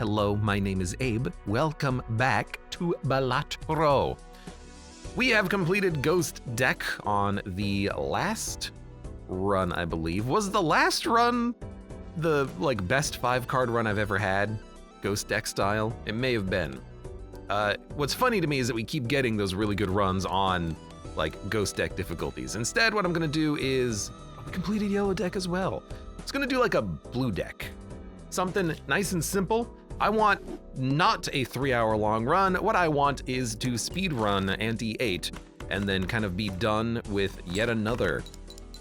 Hello, my name is Abe. Welcome back to Balatro. We have completed Ghost Deck on the last run, I believe. Was the last run the best 5-card run I've ever had? Ghost Deck style? It may have been. What's funny to me is that we keep getting those really good runs on Ghost Deck difficulties. Instead, what I'm gonna do is, we completed Yellow Deck as well. It's gonna do like a Blue Deck. Something nice and simple. I want not a 3-hour long run. What I want is to speed run Ante 8 and then kind of be done with yet another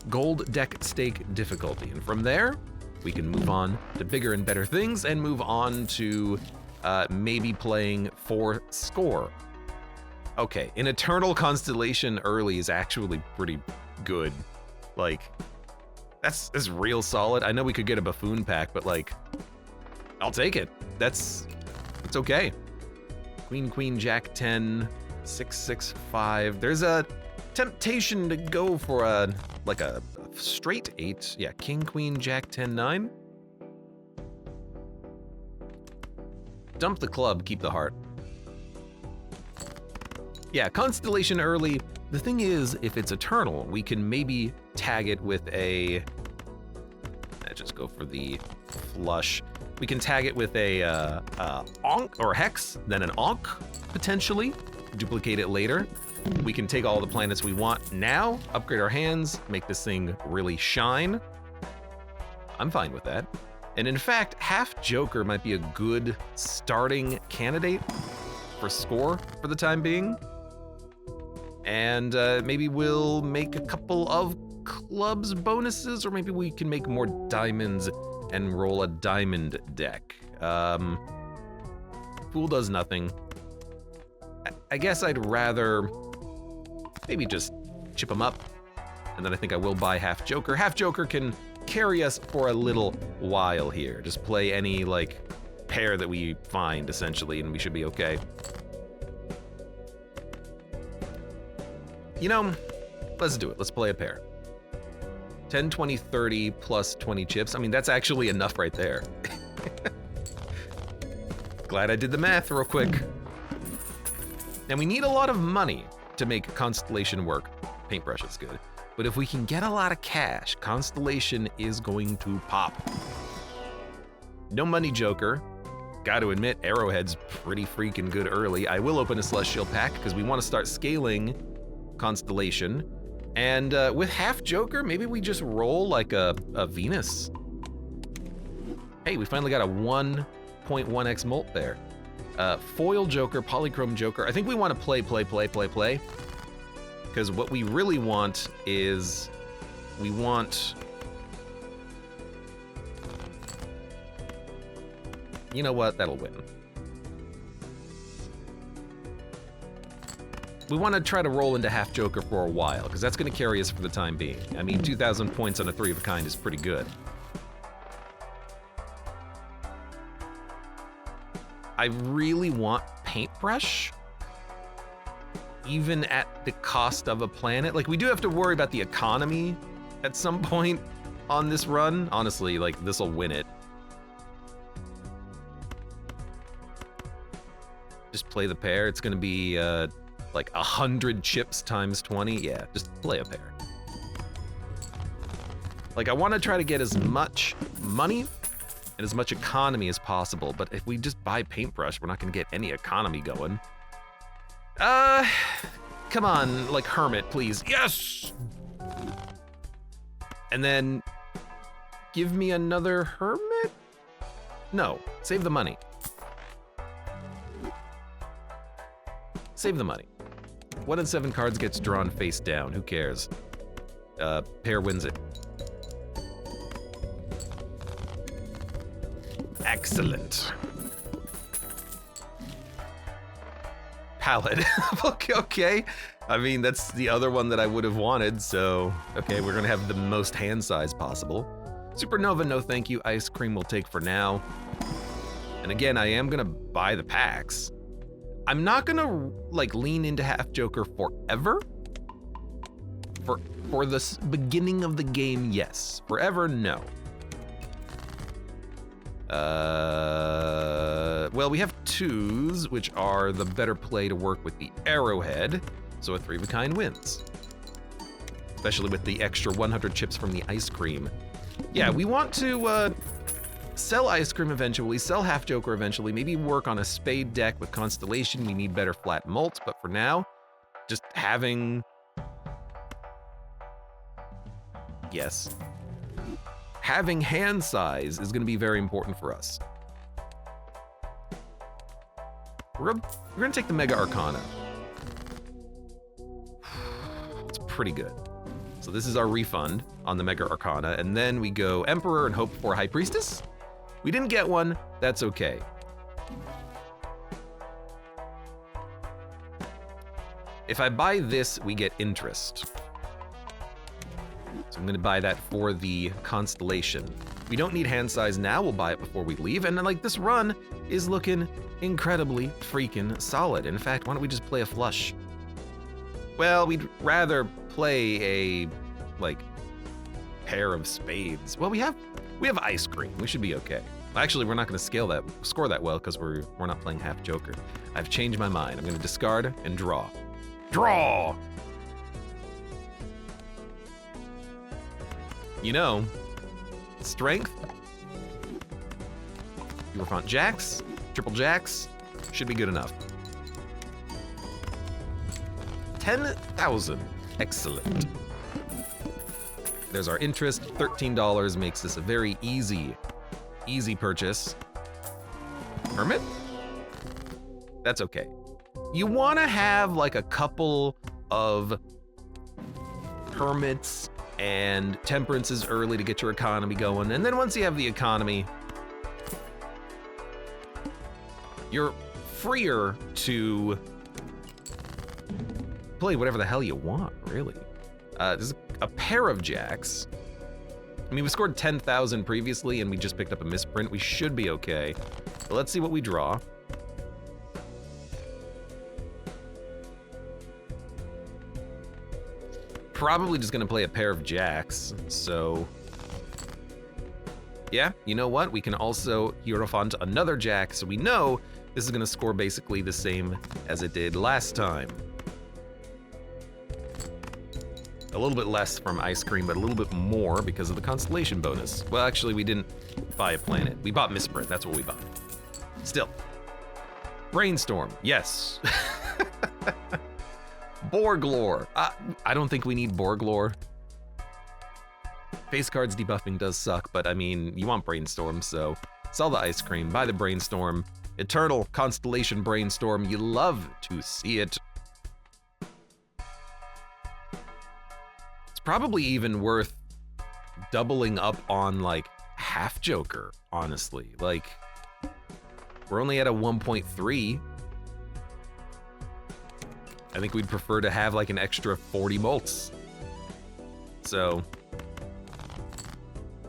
Gold Deck Stake difficulty. And from there, we can move on to bigger and better things and move on to maybe playing for score. Okay, an Eternal Constellation early is actually pretty good. That's real solid. I know we could get a Buffoon pack, but I'll take it. It's okay. Queen, Jack 10, 6, 6, 5. There's a temptation to go for a straight 8. Yeah, King, Queen, Jack 10, 9. Dump the club, keep the heart. Yeah, Constellation early. The thing is, if it's Eternal, we can maybe tag it with a... just go for the flush. We can tag it with a Onk or Hex, then an Onk, potentially. Duplicate it later. We can take all the planets we want now, upgrade our hands, make this thing really shine. I'm fine with that. And in fact, half Joker might be a good starting candidate for score for the time being. And maybe we'll make a couple of clubs bonuses, or maybe we can make more diamonds and roll a diamond deck. Fool does nothing. I guess I'd rather maybe just chip him up, and then I think I will buy half Joker. Half Joker can carry us for a little while here. Just play any pair that we find essentially, and we should be okay. You know, let's do it. Let's play a pair. 10, 20, 30 plus 20 chips. I mean, that's actually enough right there. Glad I did the math real quick. And we need a lot of money to make Constellation work. Paintbrush is good. But if we can get a lot of cash, Constellation is going to pop. No money Joker. Got to admit, Arrowhead's pretty freaking good early. I will open a Celestial pack because we want to start scaling Constellation. And with half Joker, maybe we just roll a Venus. Hey, we finally got a 1.1x mult there. Foil Joker, Polychrome Joker. I think we want to play. Because what we really want is, we want... You know what? That'll win. We want to try to roll into half Joker for a while, because that's going to carry us for the time being. I mean, 2,000 points on a 3 of a kind is pretty good. I really want Paintbrush, even at the cost of a planet. We do have to worry about the economy at some point on this run. Honestly, this'll win it. Just play the pair. It's going to be... 100 chips times 20. Yeah, just play a pair. I want to try to get as much money and as much economy as possible, but if we just buy Paintbrush, we're not going to get any economy going. Come on, Hermit, please. Yes! And then give me another Hermit? No, save the money. Save the money. 1 in 7 cards gets drawn face down. Who cares? Pair wins it. Excellent. Palette. Okay. I mean, that's the other one that I would have wanted, so... Okay, we're gonna have the most hand size possible. Supernova, no thank you. Ice Cream will take for now. And again, I am gonna buy the packs. I'm not gonna lean into half Joker forever. For the beginning of the game, yes. Forever, no. Well, we have 2s, which are the better play to work with the arrowhead, so a 3 of a kind wins. Especially with the extra 100 chips from the ice cream. Yeah, we want to sell ice cream eventually, sell half joker eventually, maybe work on a spade deck with constellation. We need better flat mults, but for now, just having... Yes. Having hand size is going to be very important for us. We're gonna take the Mega Arcana. It's pretty good. So this is our refund on the Mega Arcana, and then we go Emperor and hope for High Priestess. We didn't get one, that's okay. If I buy this, we get interest. So I'm gonna buy that for the Constellation. We don't need hand size now, we'll buy it before we leave, and then like this run is looking incredibly freaking solid. In fact, why don't we just play a flush? Well, we'd rather play a, like, pair of spades. Well, we have ice cream, we should be okay. Actually, we're not gonna score that well because we're not playing half joker. I've changed my mind, I'm gonna discard and draw. Draw! You know, strength, Eurofont jacks, triple jacks, should be good enough. 10,000, excellent. There's our interest, $13 makes this a very easy purchase. Hermit? That's okay. You wanna have like a couple of hermits and temperances early to get your economy going, and then once you have the economy, you're freer to play whatever the hell you want, really. There's a pair of jacks. I mean, we scored 10,000 previously and we just picked up a misprint. We should be okay. But let's see what we draw. Probably just gonna play a pair of jacks, so... Yeah, you know what? We can also Hierophant another jack, so we know this is gonna score basically the same as it did last time. A little bit less from ice cream, but a little bit more because of the constellation bonus. Well, actually, we didn't buy a planet. We bought misprint, that's what we bought. Still. Brainstorm, yes. Borglore. I don't think we need Borglore. Face cards debuffing does suck, but I mean, you want Brainstorm, so sell the ice cream, buy the Brainstorm. Eternal Constellation Brainstorm, you love to see it. It's probably even worth doubling up on like half Joker, honestly. Like, we're only at a 1.3. I think we'd prefer to have like an extra 40 bolts. So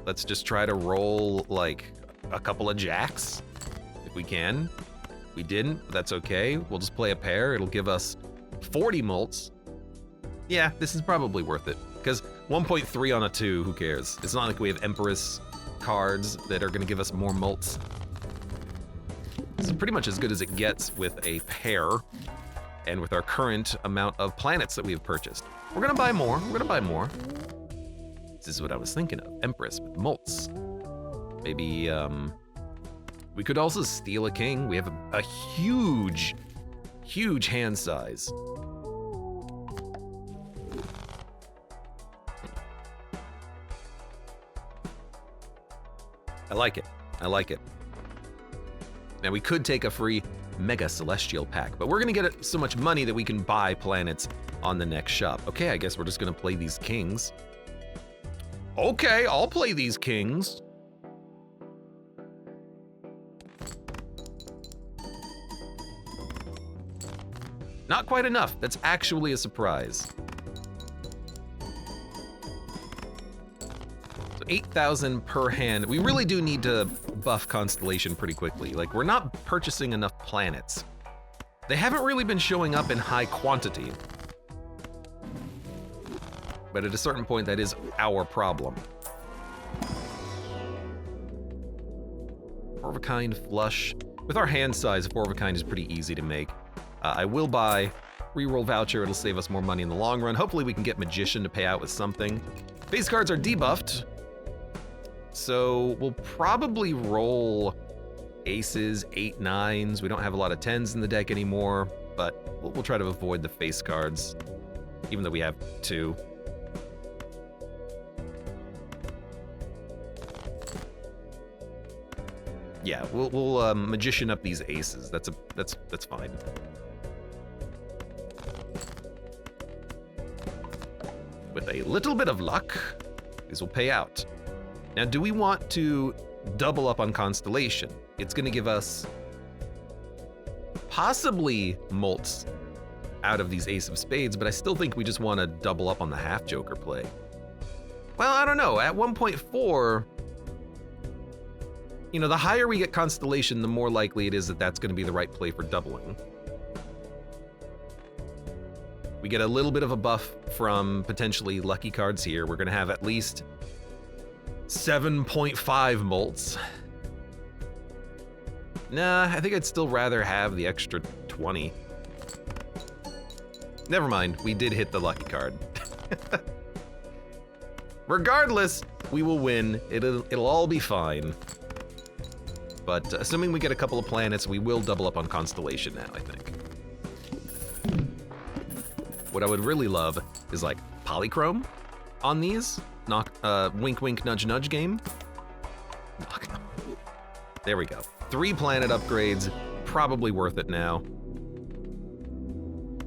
let's just try to roll like a couple of jacks if we can. We didn't, but that's okay. We'll just play a pair. It'll give us 40 mults. Yeah, this is probably worth it because 1.3 on a 2, who cares? It's not like we have Empress cards that are gonna give us more mults. This is pretty much as good as it gets with a pair. And with our current amount of planets that we have purchased. We're gonna buy more, This is what I was thinking of, Empress with mults. Maybe, we could also steal a king. We have a huge hand size. I like it. Now we could take a free Mega Celestial pack, but we're gonna get so much money that we can buy planets on the next shop. Okay, I guess we're just gonna play these kings. Okay, I'll play these kings. Not quite enough. That's actually a surprise. So 8,000 per hand. We really do need to buff Constellation pretty quickly. Like, we're not purchasing enough planets. They haven't really been showing up in high quantity. But at a certain point, that is our problem. Four of a kind flush. With our hand size, 4 of a kind is pretty easy to make. I will buy reroll voucher. It'll save us more money in the long run. Hopefully we can get magician to pay out with something. Face cards are debuffed, so we'll probably roll aces, 8, 9s. We don't have a lot of 10s in the deck anymore, but we'll try to avoid the face cards, even though we have 2. Yeah, we'll magician up these aces. That's fine. With a little bit of luck, these will pay out. Now, do we want to double up on Constellation? It's going to give us possibly mults out of these Ace of Spades, but I still think we just want to double up on the half Joker play. Well, I don't know. At 1.4, you know, the higher we get Constellation, the more likely it is that that's going to be the right play for doubling. We get a little bit of a buff from potentially lucky cards here. We're going to have at least 7.5 mults. Nah, I think I'd still rather have the extra 20. Never mind, we did hit the lucky card. Regardless, we will win. It'll all be fine. But assuming we get a couple of planets, we will double up on Constellation now, I think. What I would really love is like polychrome on these. Wink, wink, nudge, nudge game. There we go. 3 planet upgrades, probably worth it now.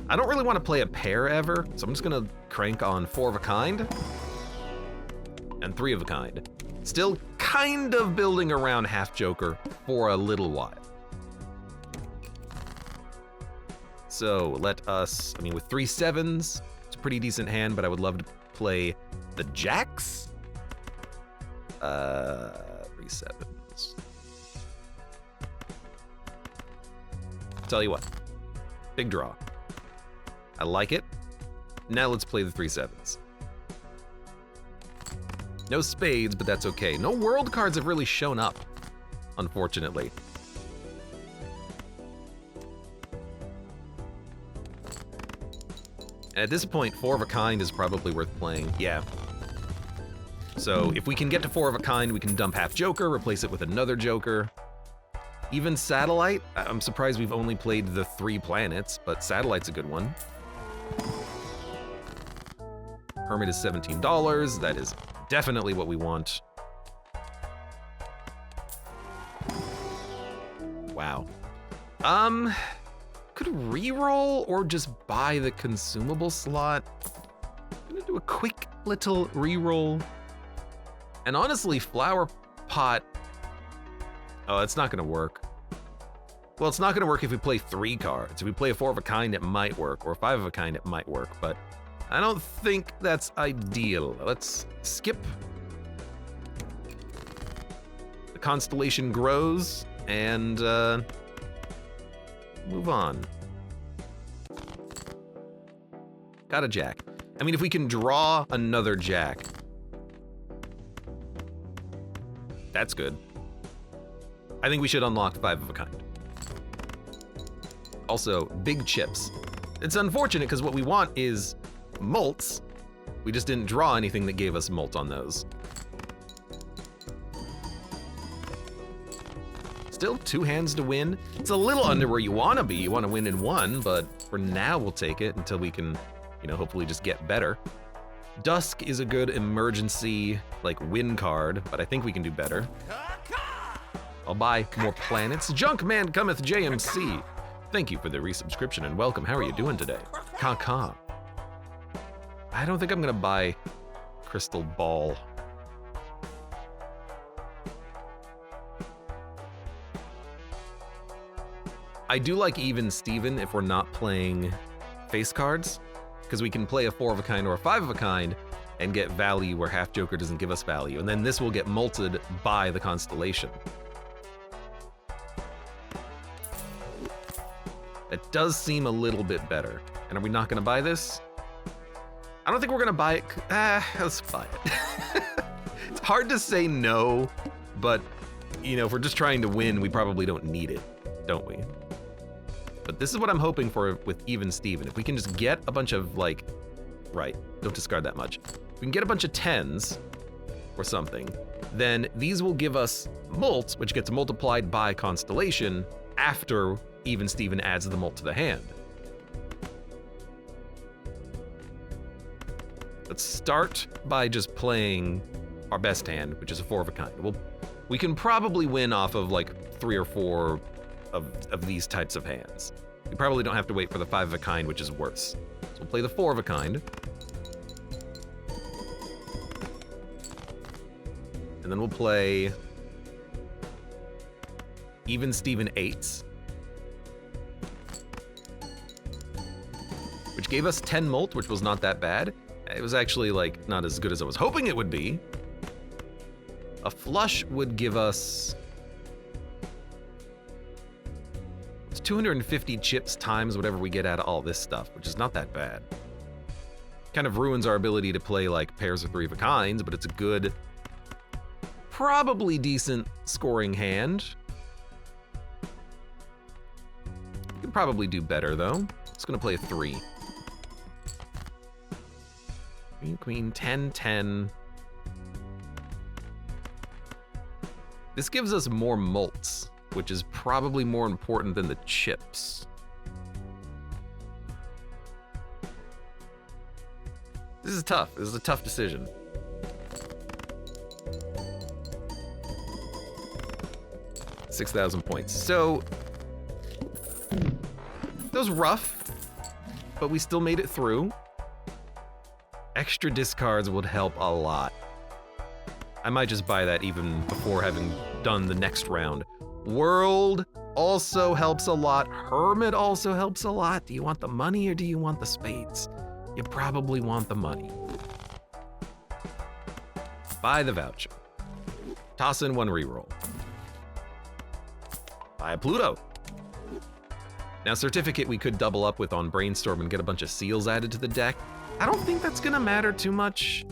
I don't really want to play a pair ever, so I'm just gonna crank on 4 of a kind and 3 of a kind. Still kind of building around half Joker for a little while. So let us, I mean, with 3 7s, it's a pretty decent hand, but I would love to play the jacks. 3 7s. Tell you what, big draw. I like it. Now let's play the 3 7s. No spades, but that's okay. No world cards have really shown up, unfortunately. At this point, 4 of a kind is probably worth playing, yeah. So if we can get to 4 of a kind, we can dump half Joker, replace it with another Joker. Even Satellite, I'm surprised we've only played the 3 planets, but Satellite's a good one. Hermit is $17, that is definitely what we want. Wow. Could reroll or just buy the consumable slot. I'm gonna do a quick little reroll. And honestly, Flower Pot, oh, it's not gonna work. Well, it's not gonna work if we play 3 cards. If we play a 4 of a kind, it might work, or a 5 of a kind, it might work, but I don't think that's ideal. Let's skip. The constellation grows, and move on. Got a jack. I mean, if we can draw another jack, that's good. I think we should unlock 5 of a kind. Also, big chips. It's unfortunate because what we want is mults. We just didn't draw anything that gave us mult on those. Still 2 hands to win. It's a little under where you want to be. You want to win in 1, but for now we'll take it until we can, you know, hopefully just get better. Dusk is a good emergency, like, win card, but I think we can do better. I'll buy more planets. Junkman cometh JMC. Thank you for the resubscription and welcome. How are you doing today? Ka. I don't think I'm gonna buy Crystal Ball. I do like Even Steven if we're not playing face cards, because we can play a 4 of a kind or a 5 of a kind and get value where half Joker doesn't give us value, and then this will get multed by the constellation. It does seem a little bit better. And are we not gonna buy this? I don't think we're gonna buy it. Let's buy it. It's hard to say no, but you know, if we're just trying to win, we probably don't need it. don't we? But this is what I'm hoping for with Even Steven. If we can just get a bunch of, like, right, don't discard that much. If we can get a bunch of 10s or something, then these will give us molt, which gets multiplied by constellation after Even Steven adds the molt to the hand. Let's start by just playing our best hand, which is a 4 of a kind. We can probably win off of like 3 or 4 of these types of hands. We probably don't have to wait for the 5 of a kind, which is worse. So we'll play the 4 of a kind. And then we'll play Even Steven 8s, which gave us 10 molt, which was not that bad. It was actually like not as good as I was hoping it would be. A flush would give us 250 chips times whatever we get out of all this stuff, which is not that bad. Kind of ruins our ability to play like pairs of 3 of a kinds, but it's a good, probably decent scoring hand. You can probably do better though. It's gonna play a 3. Queen, queen, 10, 10. This gives us more molts, which is probably more important than the chips. This is tough. This is a tough decision. $6,000 points. So, that was rough, but we still made it through. Extra discards would help a lot. I might just buy that even before having done the next round. World also helps a lot. Hermit also helps a lot. Do you want the money or do you want the spades? You probably want the money. Buy the voucher. Toss in 1 reroll. Buy a Pluto. Now, certificate we could double up with on Brainstorm and get a bunch of seals added to the deck. I don't think that's gonna matter too much.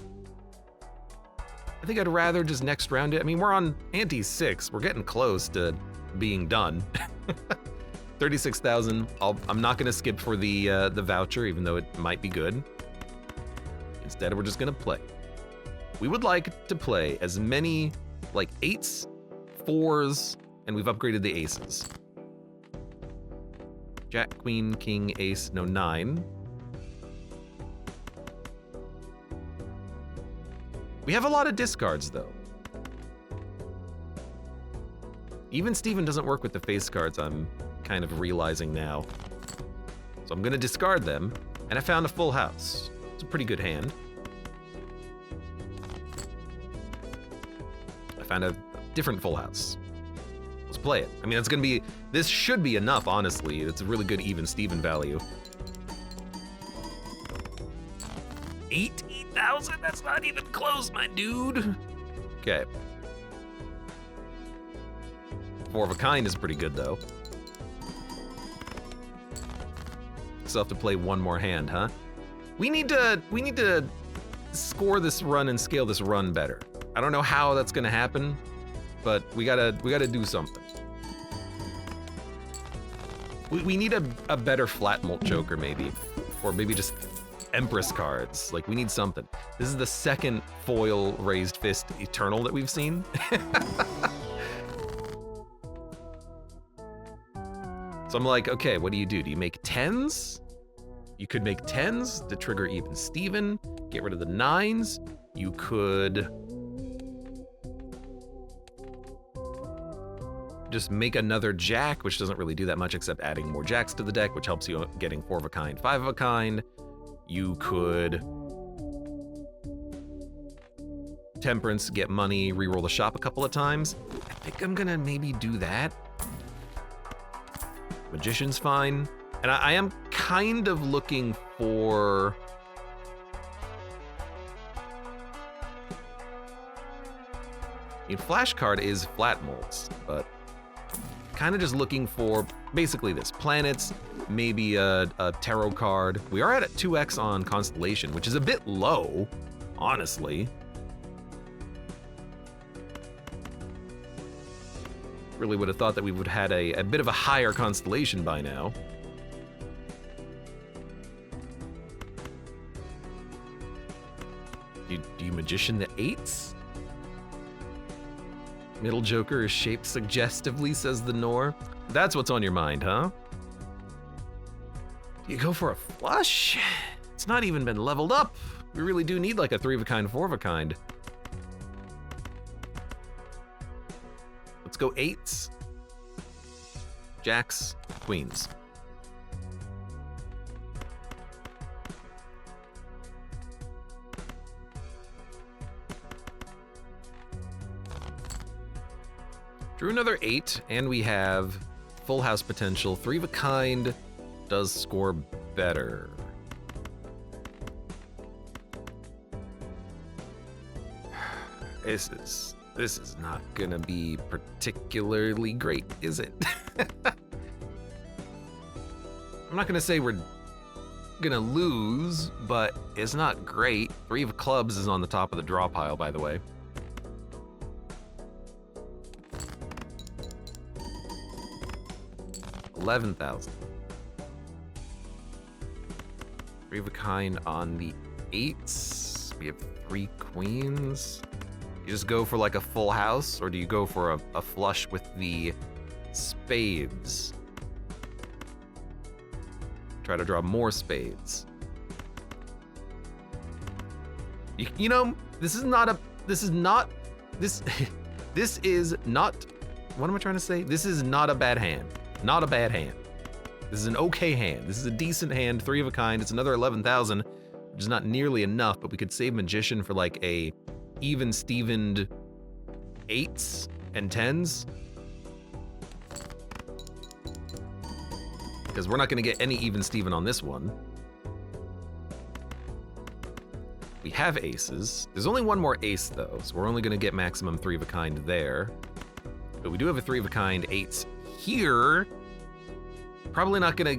I think I'd rather just next round it. I mean, we're on ante 6. We're getting close to being done. 36,000. I'm not gonna skip for the voucher, even though it might be good. Instead, we're just gonna play. We would like to play as many like 8s, 4s, and we've upgraded the aces. Jack, queen, king, ace, no 9. We have a lot of discards, though. Even Steven doesn't work with the face cards, I'm kind of realizing now. So I'm gonna discard them, and I found a full house. It's a pretty good hand. I found a different full house. Let's play it. I mean, it's gonna be, this should be enough, honestly. It's a really good Even Steven value. 18,000? That's not even close, my dude. Okay. 4 of a kind is pretty good, though. Still have to play 1 more hand, huh? We need to score this run and scale this run better. I don't know how that's gonna happen, but we gotta do something. We need a better flat molt joker, maybe, or maybe just Empress cards. Like, we need something. This is the second foil raised fist eternal that we've seen. So I'm like, okay, what do you do? Do you make 10s? You could make 10s to trigger Even Steven, get rid of the 9s. You could just make another jack, which doesn't really do that much except adding more jacks to the deck, which helps you getting 4 of a kind, 5 of a kind. You could Temperance, get money, reroll the shop a couple of times. I think I'm gonna maybe do that. Magician's fine. And I am kind of looking for... I mean, flashcard is flat molds, but kind of just looking for basically this. Planets, maybe a tarot card. We are at a 2x on Constellation, which is a bit low, honestly. Really would have thought that we would have had a bit of a higher constellation by now. Do you magician the 8s? Middle joker is shaped suggestively, says the Nor. That's what's on your mind, huh? You go for a flush? It's not even been leveled up. We really do need like a 3 of a kind, 4 of a kind. Let's go 8s. Jacks, queens. Drew another 8, and we have full house potential. 3 of a kind does score better. This is not gonna be particularly great, is it? I'm not gonna say we're gonna lose, but it's not great. 3 of clubs is on the top of the draw pile, by the way. $11,000. 3 of a kind on the 8s. We have 3 queens. You just go for like a full house, or do you go for a flush with the spades? Try to draw more spades. You know, this is not, what am I trying to say? This is not a bad hand. Not a bad hand. This is an okay hand. This is a decent hand, 3 of a kind. It's another 11,000, which is not nearly enough, but we could save magician for like a even Stevened 8s and 10s. Because we're not gonna get any even Steven on this one. We have aces. There's only one more ace though, so we're only gonna get maximum 3 of a kind there. But we do have a 3 of a kind 8s here. Probably not gonna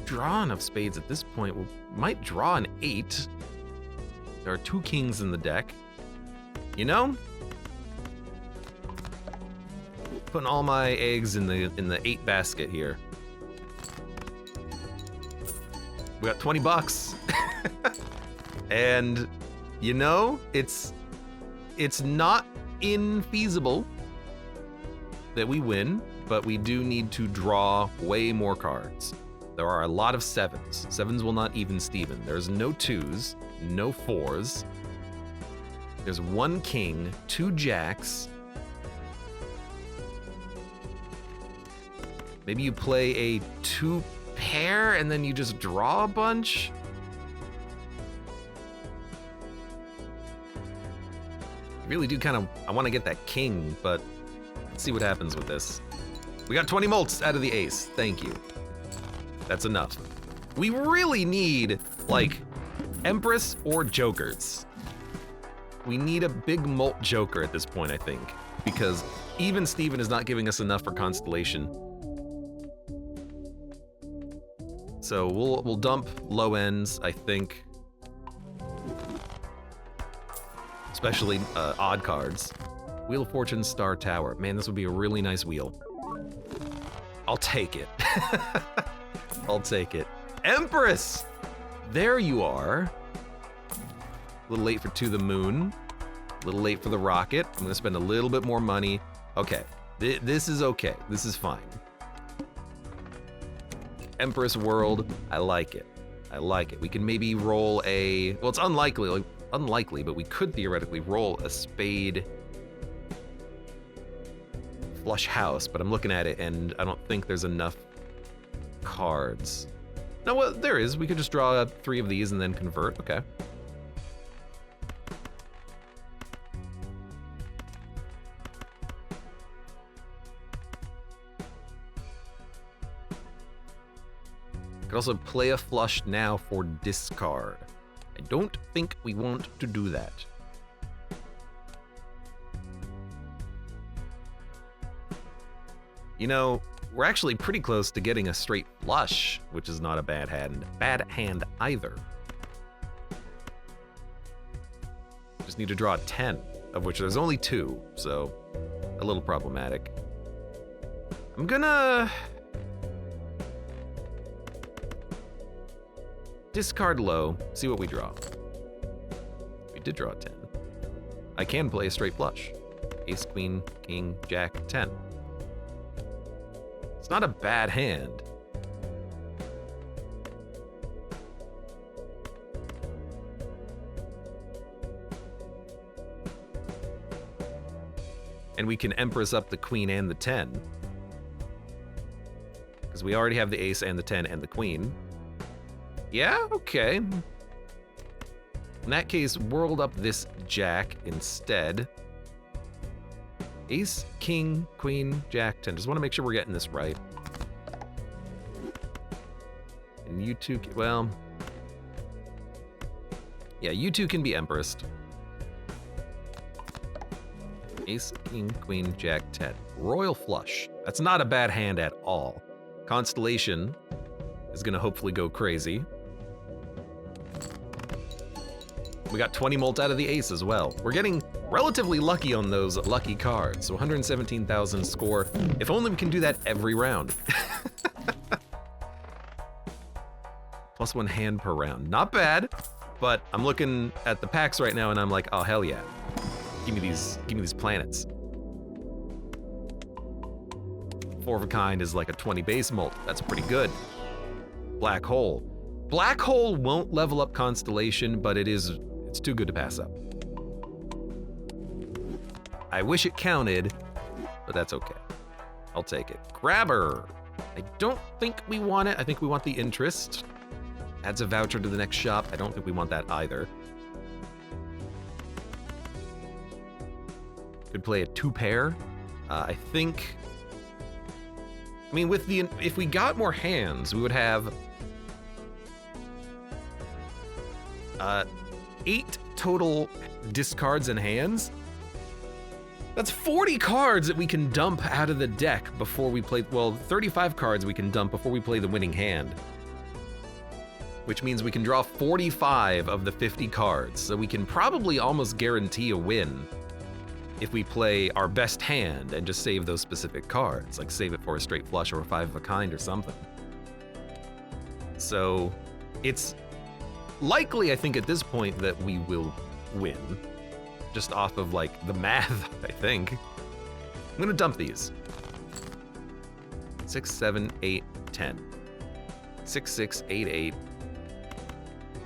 draw enough spades at this point. We might draw an 8. There are 2 kings in the deck. You know? Putting all my eggs in the 8 basket here. We got 20 bucks. And you know, it's not infeasible that we win, but we do need to draw way more cards. There are a lot of 7s. 7s will not even Steven. There's no 2s, no 4s. There's 1 king, 2 jacks. Maybe you play a 2 pair and then you just draw a bunch? I really do I want to get that king, but let's see what happens with this. We got 20 mults out of the ace. Thank you. That's enough. We really need, like, Empress or Jokers. We need a big mult Joker at this point, I think, because even Steven is not giving us enough for Constellation. So we'll dump low ends, I think. Especially odd cards. Wheel of Fortune, Star Tower. Man, this would be a really nice wheel. I'll take it. I'll take it. Empress! There you are. A little late for To the Moon. A little late for the rocket. I'm gonna spend a little bit more money. Okay, this is okay. This is fine. Empress World, I like it. I like it. We can maybe roll a, well, it's unlikely, but we could theoretically roll a spade flush house, but I'm looking at it and I don't think there's enough cards. No, well, there is. We could just draw 3 of these and then convert. Okay. Could also play a flush now for discard. I don't think we want to do that. You know, we're actually pretty close to getting a straight flush, which is not a bad hand either. Just need to draw 10, of which there's only 2, so a little problematic. I'm gonna discard low, see what we draw. We did draw a 10. I can play a straight flush. Ace, queen, king, jack, 10. It's not a bad hand. And we can Empress up the queen and the 10. Because we already have the ace and the 10 and the queen. Yeah, okay. In that case, world up this jack instead. Ace, king, queen, jack, 10. Just want to make sure we're getting this right. And you two, well... yeah, you two can be Empressed. Ace, king, queen, jack, 10. Royal flush. That's not a bad hand at all. Constellation is gonna hopefully go crazy. We got 20 molt out of the ace as well. We're getting relatively lucky on those lucky cards. So 117,000 score. If only we can do that every round. +1 hand per round. Not bad, but I'm looking at the packs right now and I'm like, oh hell yeah. Give me these planets. 4 of a kind is like a 20 base molt. That's pretty good. Black hole. Black hole won't level up Constellation, but it's too good to pass up. I wish it counted, but that's okay. I'll take it. Grabber. I don't think we want it. I think we want the interest. Adds a voucher to the next shop. I don't think we want that either. Could play a 2-pair. I think... I mean, with the... if we got more hands, we would have... 8 total discards and hands. That's 40 cards that we can dump out of the deck before we play... well, 35 cards we can dump before we play the winning hand. Which means we can draw 45 of the 50 cards, so we can probably almost guarantee a win if we play our best hand and just save those specific cards, like save it for a straight flush or a 5 of a kind or something. So it's likely, I think, at this point that we will win, just off of like the math, I think. I'm gonna dump these. 6, 7, 8, 10. 6, 6, 8, 8.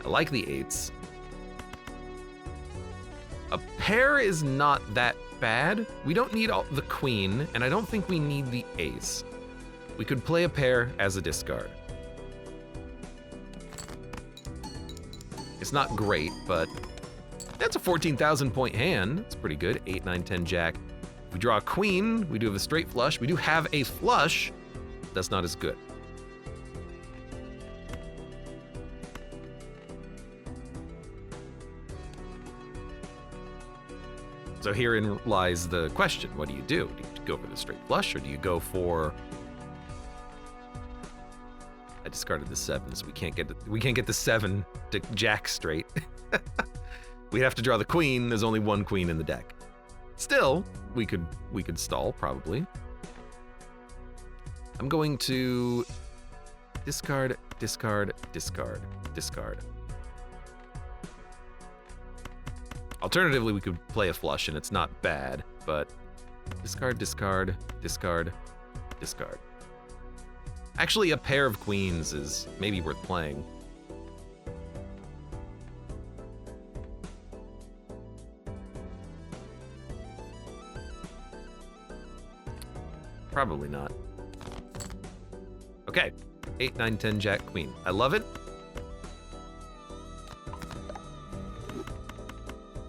I like the 8s. A pair is not that bad. We don't need the queen, and I don't think we need the ace. We could play a pair as a discard. It's not great, but that's a 14,000 point hand. It's pretty good. 8, 9, 10 jack. If we draw a queen, we do have a straight flush. We do have a flush. That's not as good. So herein lies the question. What do you do? Do you go for the straight flush, or do you go for... I discarded the 7, so we can't get the 7 to jack straight. We'd have to draw the queen. There's only one queen in the deck. Still, we could stall, probably. I'm going to discard, discard, discard, discard. Alternatively, we could play a flush, and it's not bad, but discard, discard, discard, discard. Actually, a pair of queens is maybe worth playing. Probably not. Okay, 8, 9, 10, jack, queen. I love it.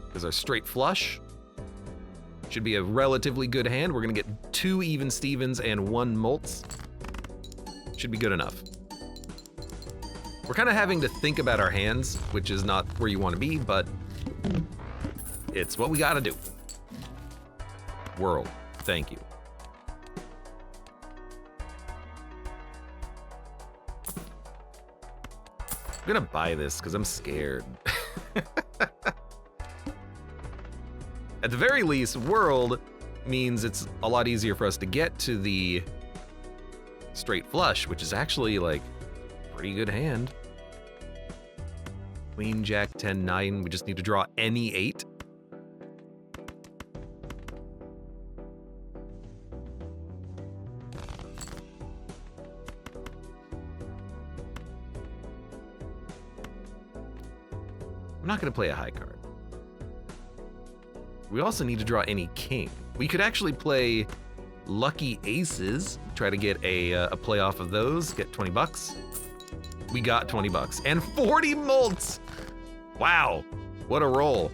Because our straight flush should be a relatively good hand. We're gonna get 2 even Stevens and 1 Moltz. Should be good enough. We're kind of having to think about our hands, which is not where you want to be, but it's what we gotta do. World, thank you. I'm gonna buy this because I'm scared. At the very least, world means it's a lot easier for us to get to the straight flush, which is actually like pretty good hand. Queen, Jack, 10, 9. We just need to draw any 8. I'm not going to play a high card. We also need to draw any king. We could actually play lucky aces, try to get a play off of those, get 20 bucks. We got 20 bucks and 40 mults. Wow, what a roll.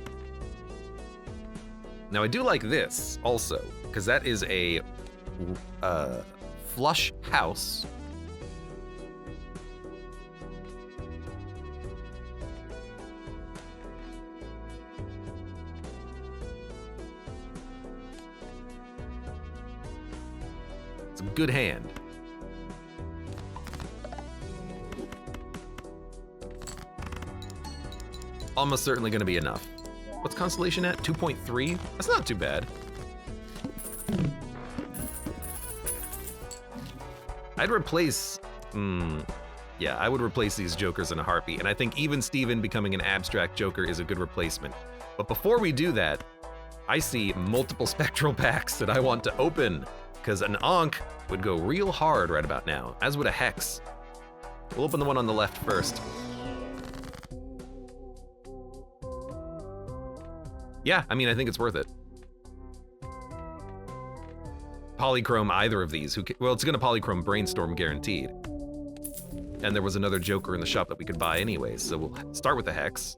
Now I do like this also, because that is a flush house. It's a good hand. Almost certainly going to be enough. What's Constellation at? 2.3? That's not too bad. I'd replace... yeah, I would replace these jokers in a heartbeat, and I think even Steven becoming an abstract joker is a good replacement. But before we do that, I see multiple spectral packs that I want to open, because an Ankh would go real hard right about now, as would a Hex. We'll open the one on the left first. Yeah, I mean, I think it's worth it. Polychrome either of these. Well, it's gonna Polychrome Brainstorm guaranteed. And there was another Joker in the shop that we could buy anyways, so we'll start with the Hex.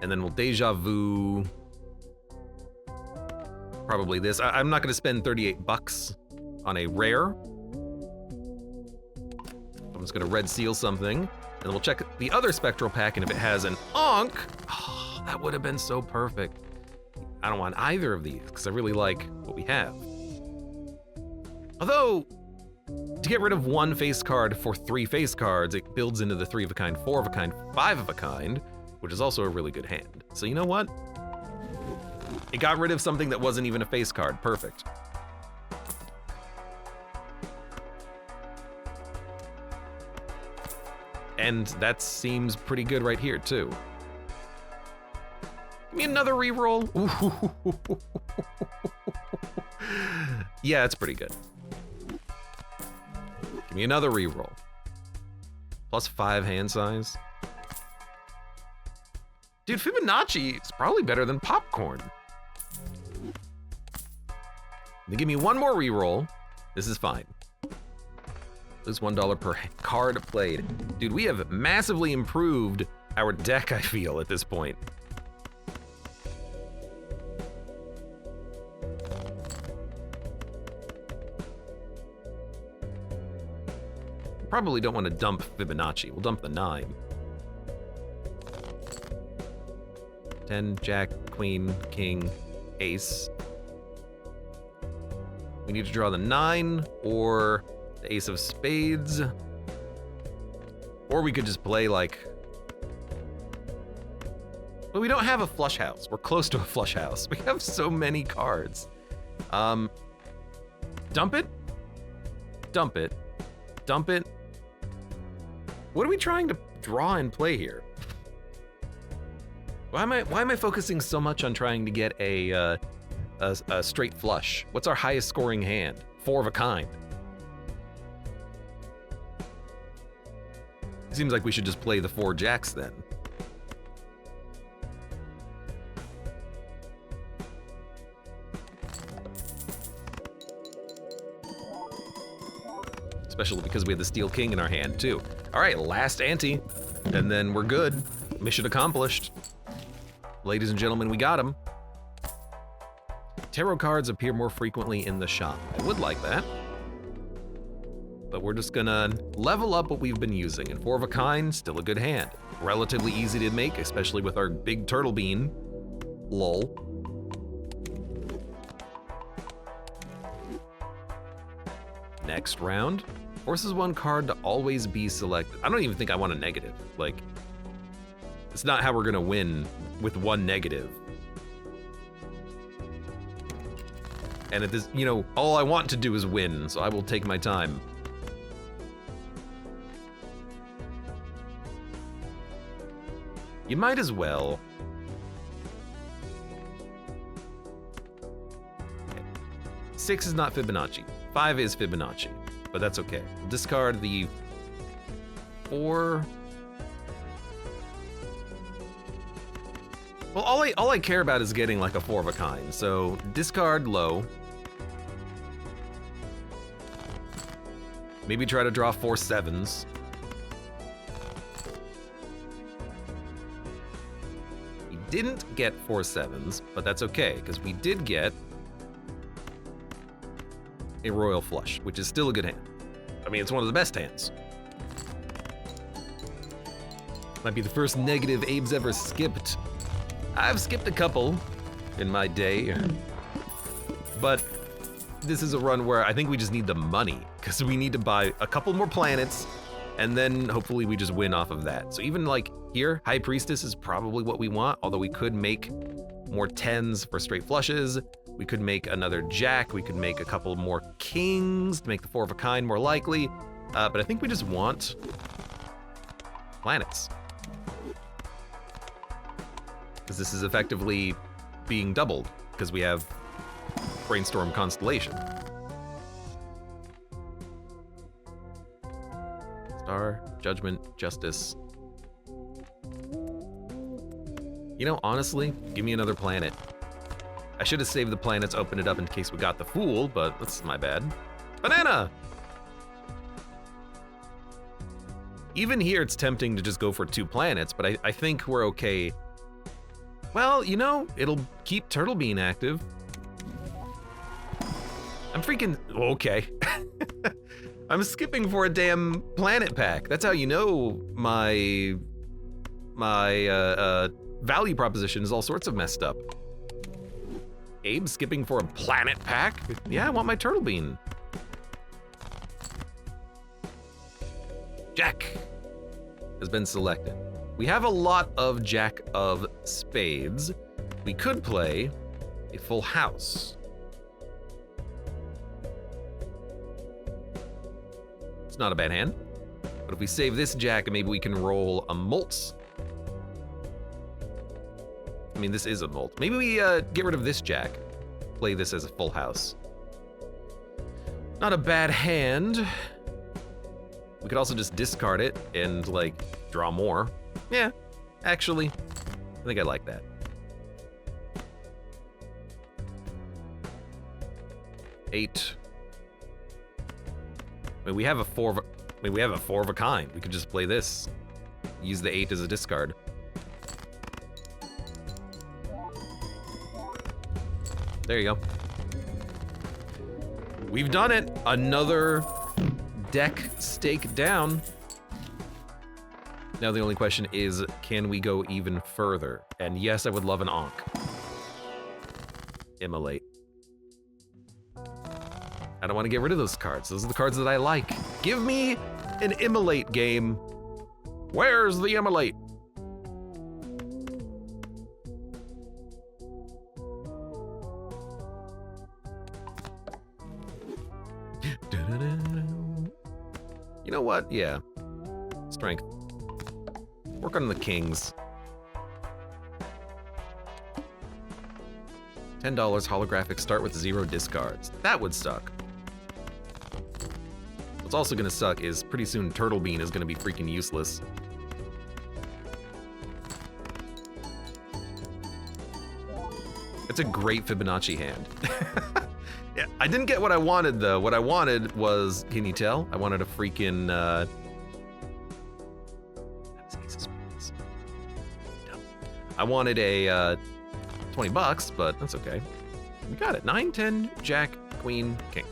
And then we'll Deja Vu. Probably this. I'm not gonna spend 38 bucks on a rare. I'm just gonna red seal something. And we'll check the other spectral pack, and if it has an Ankh, oh, that would have been so perfect. I don't want either of these, because I really like what we have. Although, to get rid of one face card for 3 face cards, it builds into the 3 of a kind, 4 of a kind, 5 of a kind, which is also a really good hand. So you know what? It got rid of something that wasn't even a face card. Perfect. And that seems pretty good right here, too. Give me another reroll. Yeah, it's pretty good. Give me another reroll. Plus 5 hand size. Dude, Fibonacci is probably better than popcorn. They give me one more reroll. This is fine. Lose $1 per card played. Dude, we have massively improved our deck, I feel, at this point. Probably don't want to dump Fibonacci. We'll dump the 9. 10, Jack, Queen, King, Ace. We need to draw the 9 or the Ace of Spades. Or we could just play like... But we don't have a flush house. We're close to a flush house. We have so many cards. Dump it? Dump it. Dump it. What are we trying to draw and play here? Why am I focusing so much on trying to get a straight flush? What's our highest scoring hand? 4 of a kind. Seems like we should just play the 4 jacks then. Especially because we have the Steel King in our hand too. All right, last ante, and then we're good. Mission accomplished. Ladies and gentlemen, we got him. Tarot cards appear more frequently in the shop. I would like that. But we're just gonna level up what we've been using. And 4 of a kind, still a good hand. Relatively easy to make, especially with our big turtle bean. Lol. Next round. Forces 1 card to always be selected. I don't even think I want a negative. Like, it's not how we're gonna win with 1 negative. And at this, you know, all I want to do is win, so I will take my time. You might as well. Okay. 6 is not Fibonacci. 5 is Fibonacci, but that's okay. Discard the 4. Well, all I care about is getting like a 4 of a kind. So discard low. Maybe try to draw 4 7s. We didn't get 4 7s, but that's okay, because we did get a royal flush, which is still a good hand. I mean, it's one of the best hands. Might be the first negative Abe's ever skipped. I've skipped a couple in my day, but this is a run where I think we just need the money, because we need to buy a couple more planets, and then hopefully we just win off of that. So even like here, High Priestess is probably what we want, although we could make more 10s for straight flushes. We could make another Jack. We could make a couple more Kings to make the 4 of a kind more likely. But I think we just want planets, because this is effectively being doubled, because we have Brainstorm Constellation. Star, Judgment, Justice. You know, honestly, give me another planet. I should have saved the planets, opened it up in case we got the Fool, but that's my bad. Banana! Even here, it's tempting to just go for 2 planets, but I think we're okay. Well, you know, it'll keep Turtle Bean active. I'm freaking, okay. I'm skipping for a damn planet pack. That's how you know my value proposition is all sorts of messed up. Abe skipping for a planet pack? Yeah, I want my Turtle Bean. Jack has been selected. We have a lot of Jack of Spades. We could play a full house. It's not a bad hand. But if we save this Jack, maybe we can roll a Moltz. I mean, this is a Molt. Maybe we get rid of this Jack. Play this as a full house. Not a bad hand. We could also just discard it and, like, draw more. Yeah, actually, I think I like that. Eight. I mean, we have a 4 of a, we have a 4 of a kind. We could just play this. Use the 8 as a discard. There you go. We've done it. Another deck stake down. Now the only question is, can we go even further? And yes, I would love an Ankh. Immolate. I don't want to get rid of those cards. Those are the cards that I like. Give me an Immolate game. Where's the Immolate? You know what? Yeah. Strength. Work on the Kings. $10 holographic, start with 0 discards. That would suck. What's also gonna suck is pretty soon Turtle Bean is gonna be freaking useless. It's a great Fibonacci hand. Yeah, I didn't get what I wanted though. What I wanted was, can you tell? I wanted a freaking, I wanted a 20 bucks, but that's okay. We got it. 9, 10, Jack, Queen, King.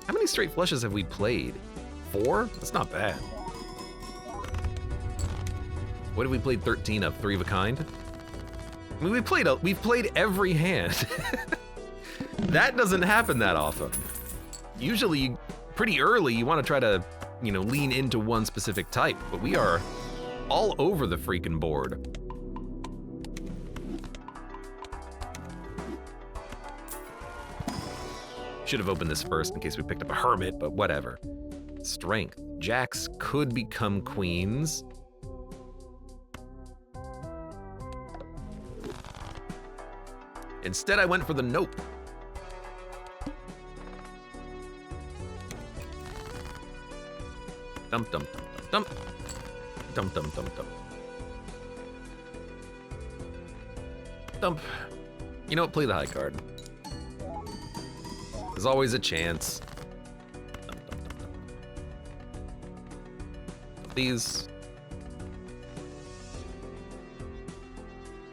How many straight flushes have we played? 4? That's not bad. What have we played 13 of? 3 of a kind? I mean, we've played every hand. That doesn't happen that often. Usually, pretty early, you want to try to, you know, lean into one specific type, but we are all over the freaking board. Should have opened this first in case we picked up a hermit, but whatever. Strength. Jacks could become queens. Instead, I went for the nope. Dump, dump, dump, dump, dump, dump, dump, dump. Dump. You know what? Play the high card. There's always a chance. Dump, dump, dump, dump. These.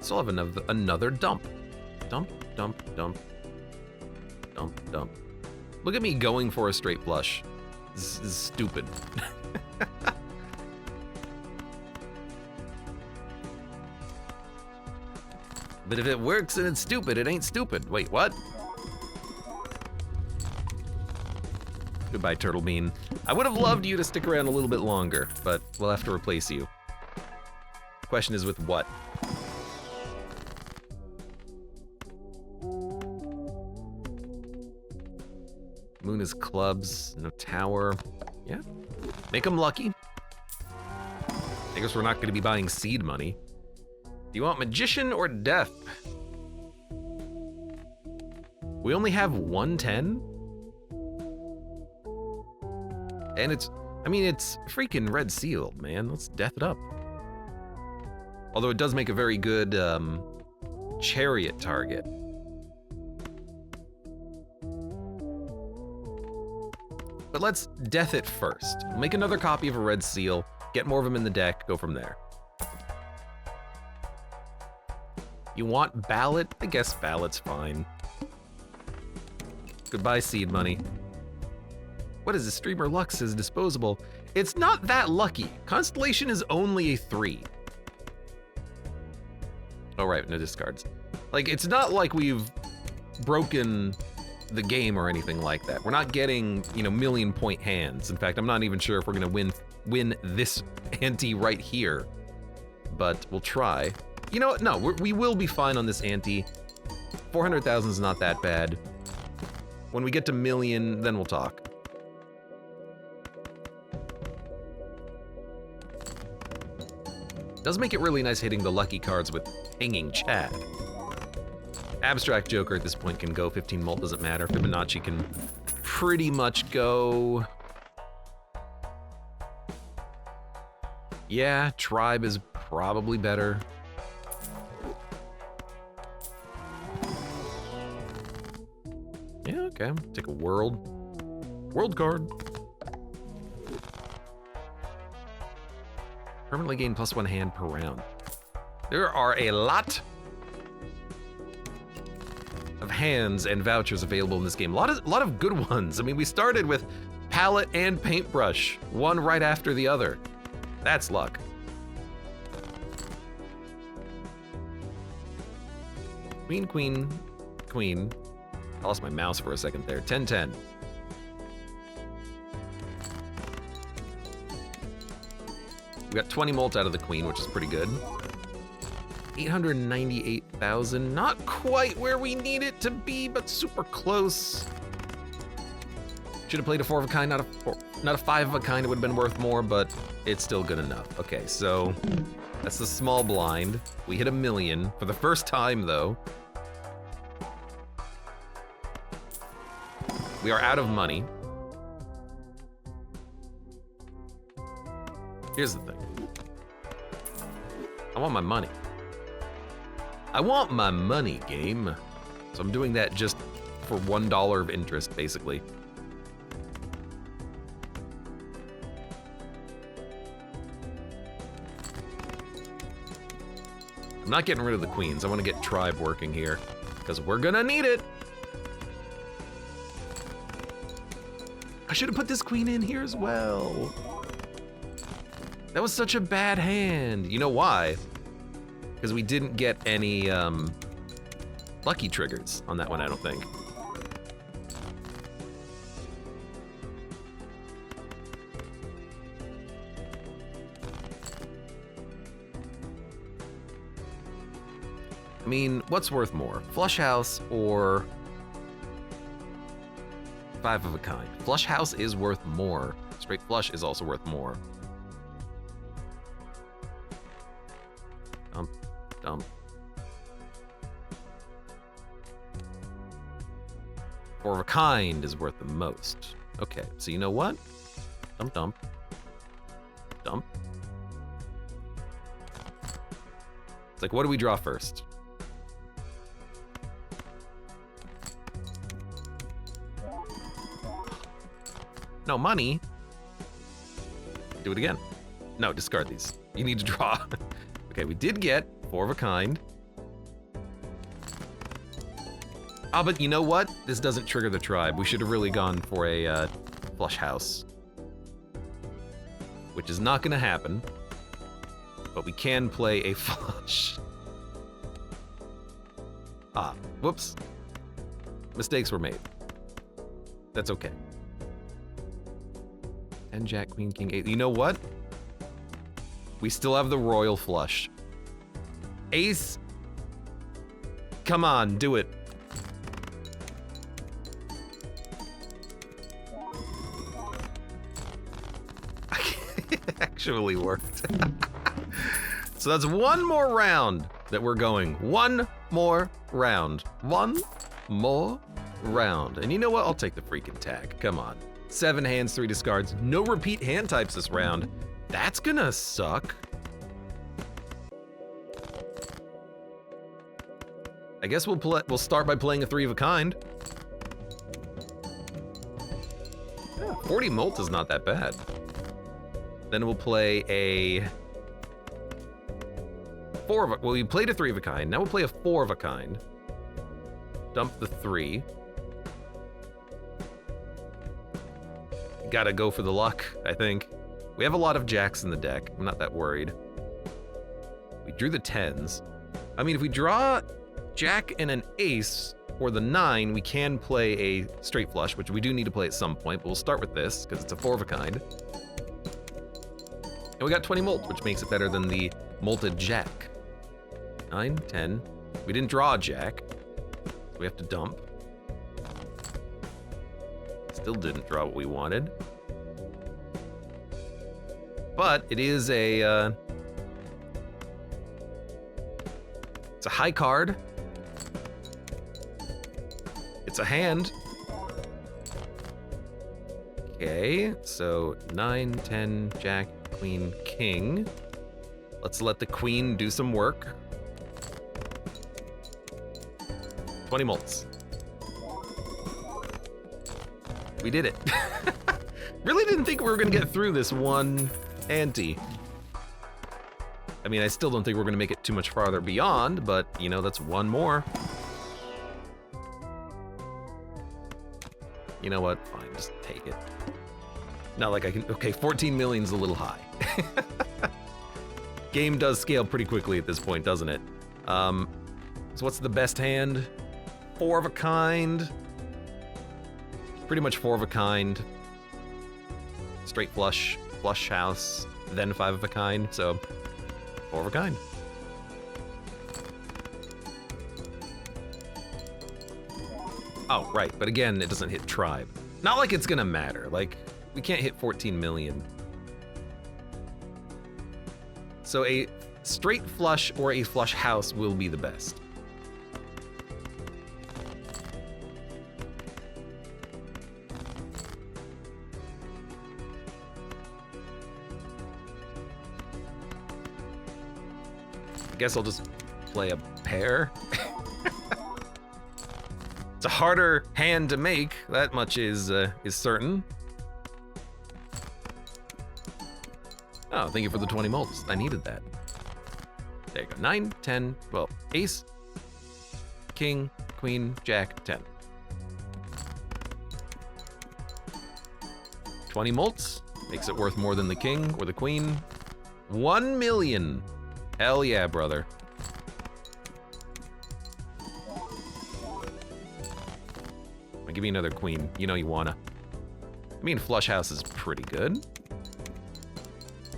Still have another dump. Dump, dump, dump. Dump, dump. Look at me going for a straight flush. This is stupid. But if it works and it's stupid, it ain't stupid. Wait, what? Goodbye, Turtle Bean. I would have loved you to stick around a little bit longer, but we'll have to replace you. The question is with what? Moon is clubs, no tower. Yeah, make them lucky. I guess we're not going to be buying seed money. Do you want magician or death? We only have 110? And it's freaking red sealed, man. Let's death it up. Although it does make a very good chariot target. But let's death it first. We'll make another copy of a red seal, get more of them in the deck, go from there. You want ballot? I guess ballot's fine. Goodbye, seed money. What is this? Streamer Lux is disposable. It's not that lucky. Constellation is only a 3. Oh, right, no discards. Like, it's not like we've broken the game or anything like that. We're not getting, you know, million-point hands. In fact, I'm not even sure if we're gonna win this ante right here. But we'll try. You know what? No, we will be fine on this ante. 400,000 is not that bad. When we get to million, then we'll talk. Does make it really nice hitting the lucky cards with hanging Chad. Abstract Joker at this point can go 15 mult, doesn't matter. Fibonacci can pretty much go. Yeah, Tribe is probably better. Yeah, okay. Take a world card. Permanently gain +1 hand per round. There are a lot of hands and vouchers available in this game. A lot of good ones. I mean, we started with palette and paintbrush, one right after the other. That's luck. Queen, queen, queen. I lost my mouse for a second there. 10-10. We got 20 mult out of the queen, which is pretty good. 898,000. Not quite where we need it to be, but super close. Should have played a 4 of a kind, not a 5 of a kind. It would have been worth more, but it's still good enough. Okay, so that's the small blind. We hit 1 million for the first time, though. We are out of money. Here's the thing. I want my money. I want my money, game. So I'm doing that just for $1 of interest, basically. I'm not getting rid of the queens. I want to get Tribe working here, because we're gonna need it. I should have put this queen in here as well. That was such a bad hand. You know why? Because we didn't get any lucky triggers on that one, I don't think. I mean, what's worth more? Flush house or 5 of a kind. Flush house is worth more. Straight flush is also worth more. Dump, dump. 4 of a kind is worth the most. Okay, so you know what? Dump, dump. Dump. It's like, what do we draw first? No money. Do it again. No, discard these. You need to draw. Okay, we did get 4 of a kind. Ah, but you know what? This doesn't trigger the tribe. We should have really gone for a flush house. Which is not gonna happen. But we can play a flush. Ah, whoops. Mistakes were made. That's okay. And Jack, Queen, King, 8. You know what? We still have the royal flush. Ace. Come on, do it. It actually worked. So that's one more round that we're going. One more round. One more round. And you know what? I'll take the freaking tag. Come on. 7 hands, 3 discards. No repeat hand types this round. That's gonna suck. I guess we'll start by playing a 3 of a kind. Yeah, 40 molt is not that bad. Then we'll play a 4 of a, well, we played a 3 of a kind. Now we'll play a 4 of a kind. Dump the 3. Gotta go for the luck, I think. We have a lot of jacks in the deck. I'm not that worried. We drew the 10s. I mean, if we draw jack and an ace, or the 9, we can play a straight flush, which we do need to play at some point, but we'll start with this, because it's a 4 of a kind. And we got 20 molt, which makes it better than the molted jack. 9, 10. We didn't draw a jack, so we have to dump. Still didn't draw what we wanted. But it is a, it's a high card. It's a hand. Okay, so 9, 10, jack, queen, king. Let's let the queen do some work. 20 molts. We did it. Really didn't think we were gonna get through this one ante. I mean, I still don't think we're gonna make it too much farther beyond, but you know, that's one more. You know what? Fine, just take it. Not like I can, okay, 14 million's a little high. Game does scale pretty quickly at this point, doesn't it? So what's the best hand? 4 of a kind. Pretty much 4 of a kind. Straight flush, flush house, then 5 of a kind, so 4 of a kind. Oh, right, but again, it doesn't hit tribe. Not like it's gonna matter, like, we can't hit 14 million. So a straight flush or a flush house will be the best. I guess I'll just play a pair. It's a harder hand to make, that much is certain. Oh, thank you for the 20 molts. I needed that. There you go. 9, 10, well, ace, king, queen, jack, 10. 20 molts makes it worth more than the king or the queen. 1 million. Hell yeah, brother. I'll give you another queen. You know you wanna. I mean, flush house is pretty good.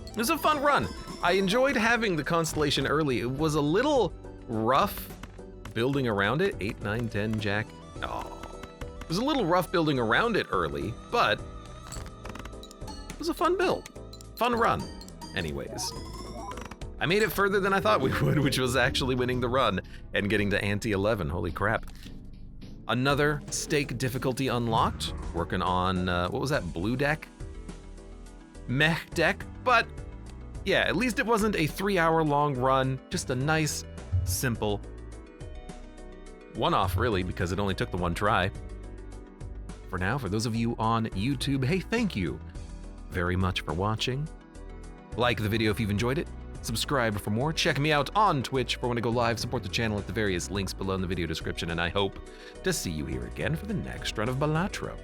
It was a fun run. I enjoyed having the constellation early. It was a little rough building around it. 8, 9, 10, jack. Oh, It was a little rough building around it early, but it was a fun build. Fun run. Anyways. I made it further than I thought we would, which was actually winning the run and getting to ante 11. Holy crap. Another stake difficulty unlocked. Working on, what was that, blue deck? Meh deck, but yeah, at least it wasn't a 3-hour long run. Just a nice, simple one-off, really, because it only took the one try. For now, for those of you on YouTube, hey, thank you very much for watching. Like the video if you've enjoyed it. Subscribe for more. Check me out on Twitch for when I go live. Support the channel at the various links below in the video description, and I hope to see you here again for the next run of Balatro.